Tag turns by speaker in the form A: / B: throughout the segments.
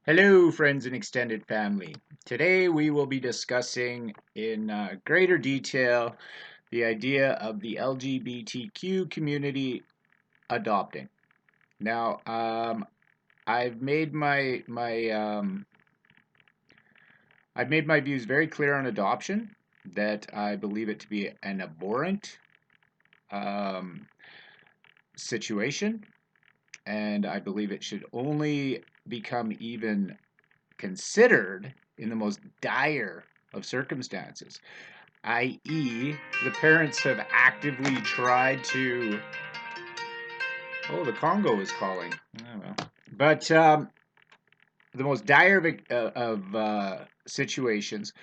A: Hello, friends and extended family. Today we will be discussing in greater detail the idea of the LGBTQ community adopting. Now, I've made my views very clear on adoption. That I believe it to be an abhorrent um, situation, and I believe it should only become even considered in the most dire of circumstances, i.e., the parents have actively tried to. Oh, the Congo is calling. Oh, well. But the most dire of situations,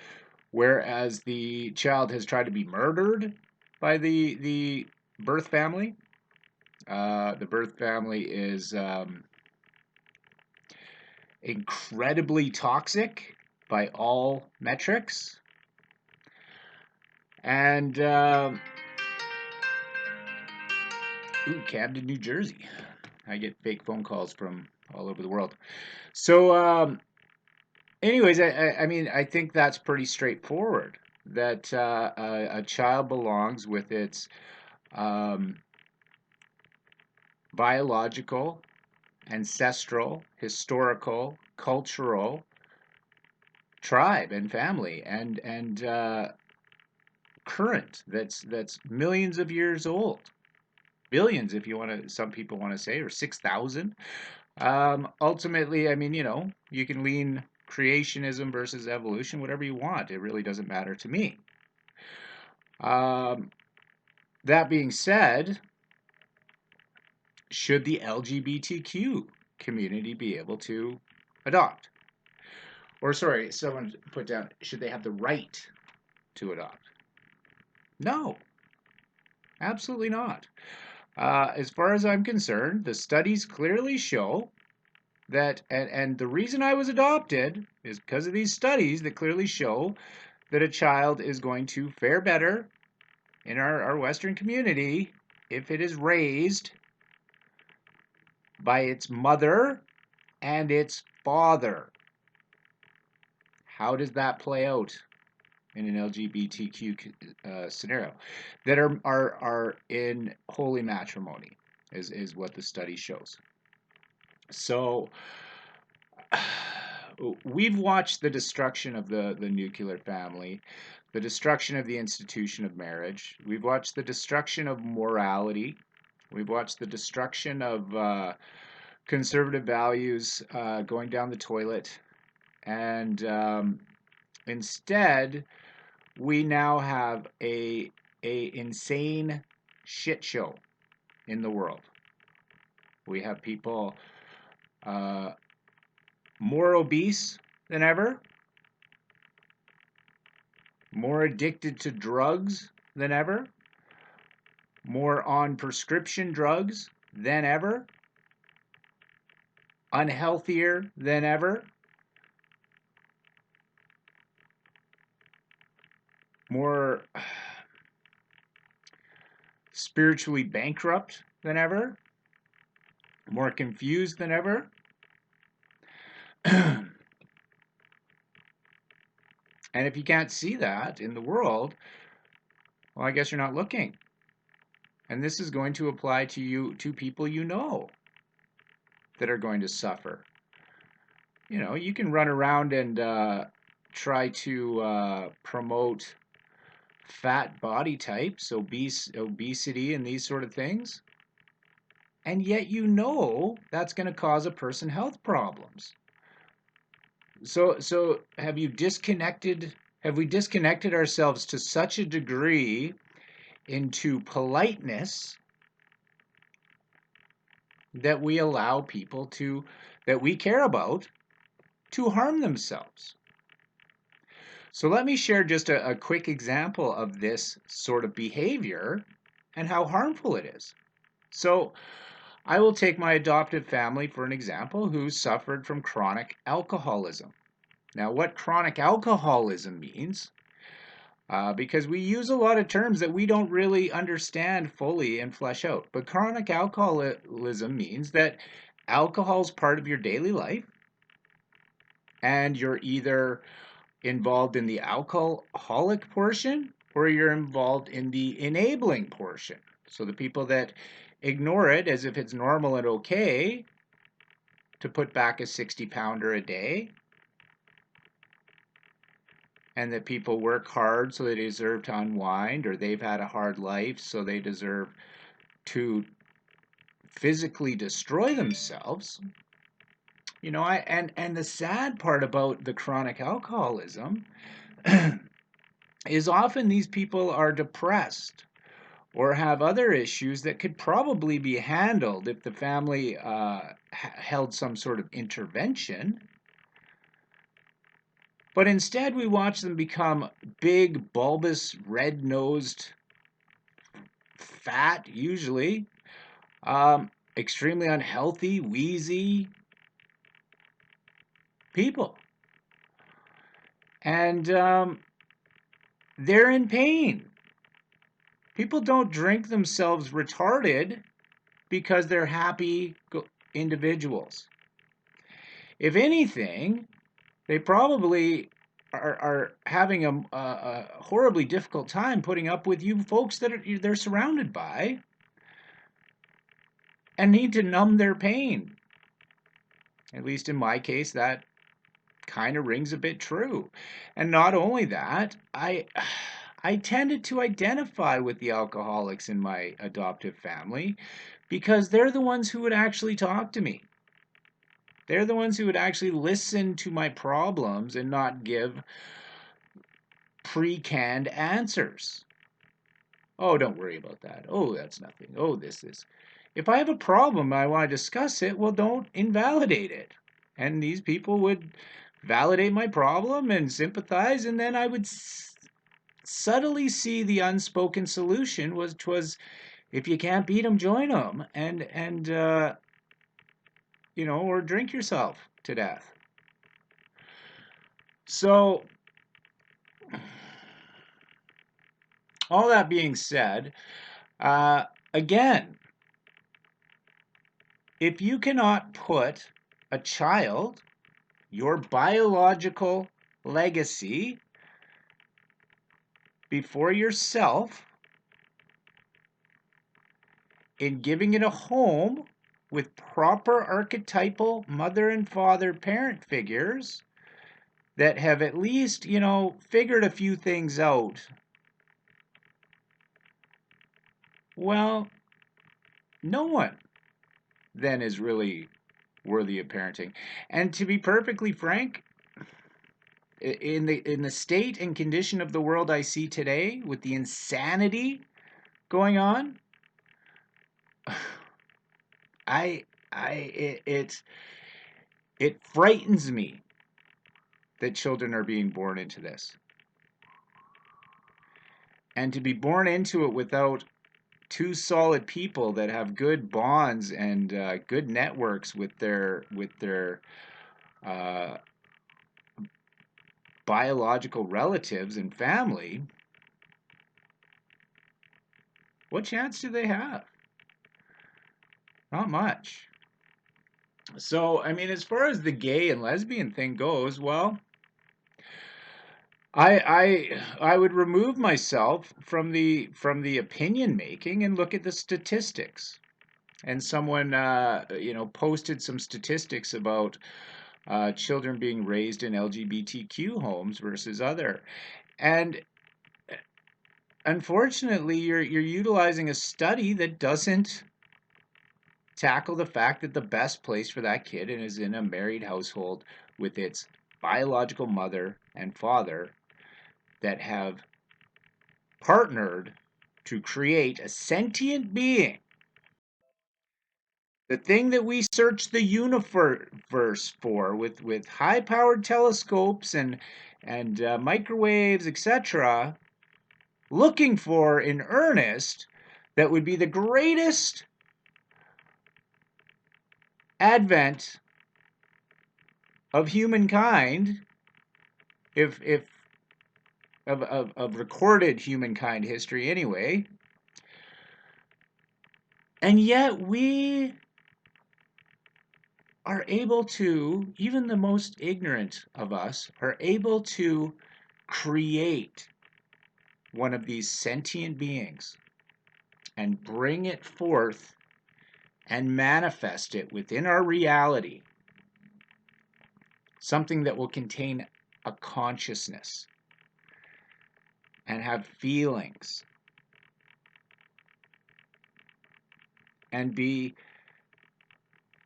A: whereas the child has tried to be murdered by the birth family. The birth family is incredibly toxic by all metrics. And Camden, New Jersey. I get fake phone calls from all over the world. So, anyways, I mean, I think that's pretty straightforward. That a child belongs with its um, biological, ancestral, historical, cultural tribe and family, and current. That's millions of years old, billions, if you want to. Some people want to say, or 6,000. Ultimately, I mean, you can lean creationism versus evolution, whatever you want. It really doesn't matter to me. Um, that being said, should the LGBTQ community be able to adopt? Or, sorry, someone put down, should they have the right to adopt? No, absolutely not. As far as I'm concerned, the studies clearly show that, and the reason I was adopted is because of these studies that clearly show that a child is going to fare better in our Western community if it is raised by its mother and its father. How does that play out in an LGBTQ scenario? That are in holy matrimony is what the study shows. So we've watched the destruction of the nuclear family, the destruction of the institution of marriage. We've watched the destruction of morality. We've watched the destruction of conservative values going down the toilet. And instead, we now have a insane shit show in the world. We have people uh, more obese than ever, more addicted to drugs than ever, more on prescription drugs than ever, unhealthier than ever, more spiritually bankrupt than ever, more confused than ever. And if you can't see that in the world, well, I guess you're not looking. And this is going to apply to you, to people you know that are going to suffer. You can run around and try to promote fat body types, obesity, and these sort of things, and yet that's going to cause a person health problems. So have you disconnected? Have we disconnected ourselves to such a degree into politeness that we allow people that we care about to harm themselves? So let me share just a quick example of this sort of behavior and how harmful it is. So I will take my adoptive family for an example who suffered from chronic alcoholism. Now, what chronic alcoholism means, because we use a lot of terms that we don't really understand fully and flesh out, but chronic alcoholism means that alcohol is part of your daily life. and you're either involved in the alcoholic portion or you're involved in the enabling portion. So the people that ignore it as if it's normal and okay to put back a 60-pounder a day, and that people work hard so they deserve to unwind, or they've had a hard life so they deserve to physically destroy themselves. And the sad part about the chronic alcoholism is often these people are depressed or have other issues that could probably be handled if the family held some sort of intervention. But instead, we watch them become big, bulbous, red-nosed, fat, usually, extremely unhealthy, wheezy people. And they're in pain. People don't drink themselves retarded because they're happy individuals. If anything, they probably are having a horribly difficult time putting up with you folks that they're surrounded by and need to numb their pain. At least in my case, that kind of rings a bit true. And not only that, I tended to identify with the alcoholics in my adoptive family because they're the ones who would actually talk to me. They're the ones who would actually listen to my problems and not give pre-canned answers. Oh, don't worry about that. Oh, that's nothing. Oh, this is. If I have a problem, I want to discuss it, well, don't invalidate it. And these people would validate my problem and sympathize, and then I would subtly see the unspoken solution, which was, if you can't beat them, join them, and or drink yourself to death. So, all that being said, again, if you cannot put a child, your biological legacy, before yourself in giving it a home with proper archetypal mother and father parent figures that have at least, figured a few things out, well, no one then is really worthy of parenting. And to be perfectly frank, in the state and condition of the world I see today, with the insanity going on, it frightens me that children are being born into this. And to be born into it without two solid people that have good bonds and good networks with their uh, biological relatives and family, what chance do they have? Not much. So, I mean, as far as the gay and lesbian thing goes, well, I would remove myself from the opinion making and look at the statistics. And someone posted some statistics about children being raised in LGBTQ homes versus other. And unfortunately, you're utilizing a study that doesn't tackle the fact that the best place for that kid is in a married household with its biological mother and father that have partnered to create a sentient being. The thing that we search the universe for with high-powered telescopes and microwaves, etc., looking for in earnest, that would be the greatest advent of humankind, if of recorded humankind history anyway. And yet we are able to, even the most ignorant of us, are able to create one of these sentient beings and bring it forth and manifest it within our reality, something that will contain a consciousness and have feelings and be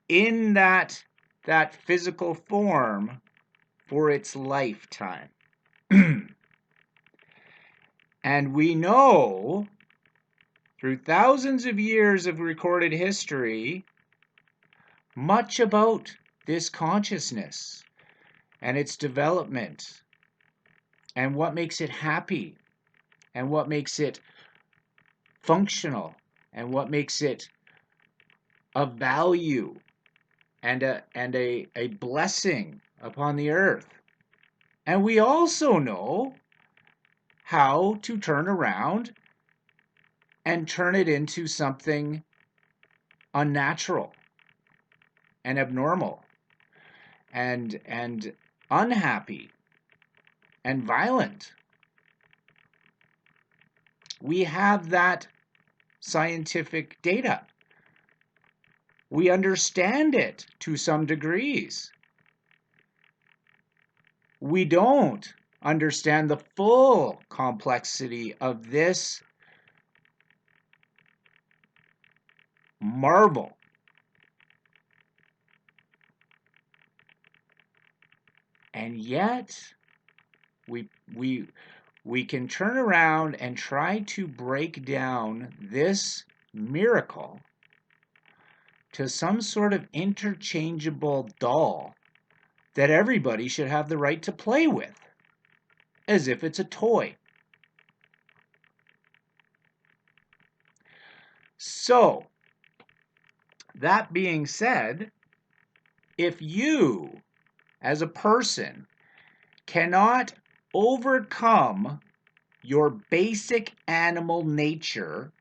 A: in that physical form for its lifetime. And we know through thousands of years of recorded history much about this consciousness and its development and what makes it happy and what makes it functional and what makes it of value and a blessing upon the earth. And we also know how to turn around and turn it into something unnatural and abnormal and unhappy and violent. We have that scientific data. We understand it to some degrees. We don't understand the full complexity of this marvel. And yet, we can turn around and try to break down this miracle to some sort of interchangeable doll that everybody should have the right to play with, as if it's a toy. So, that being said, if you, as a person, cannot overcome your basic animal nature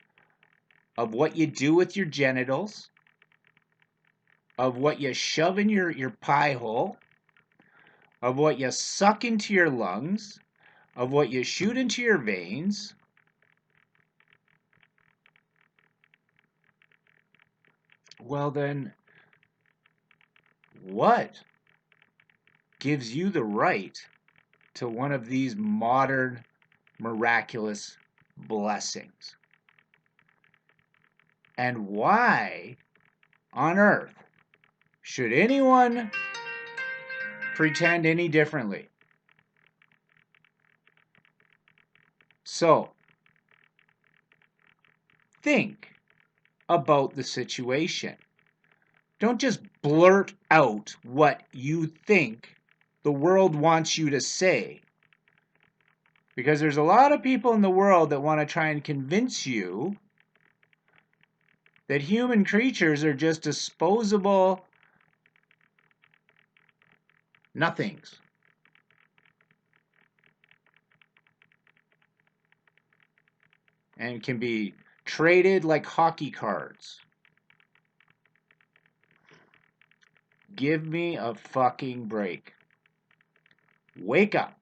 A: of what you do with your genitals, of what you shove in your pie hole, of what you suck into your lungs, of what you shoot into your veins, well then, what gives you the right to one of these modern miraculous blessings? And why on earth should anyone pretend any differently? So, think about the situation. Don't just blurt out what you think the world wants you to say. Because there's a lot of people in the world that want to try and convince you that human creatures are just disposable nothings. And can be traded like hockey cards. Give me a fucking break. Wake up.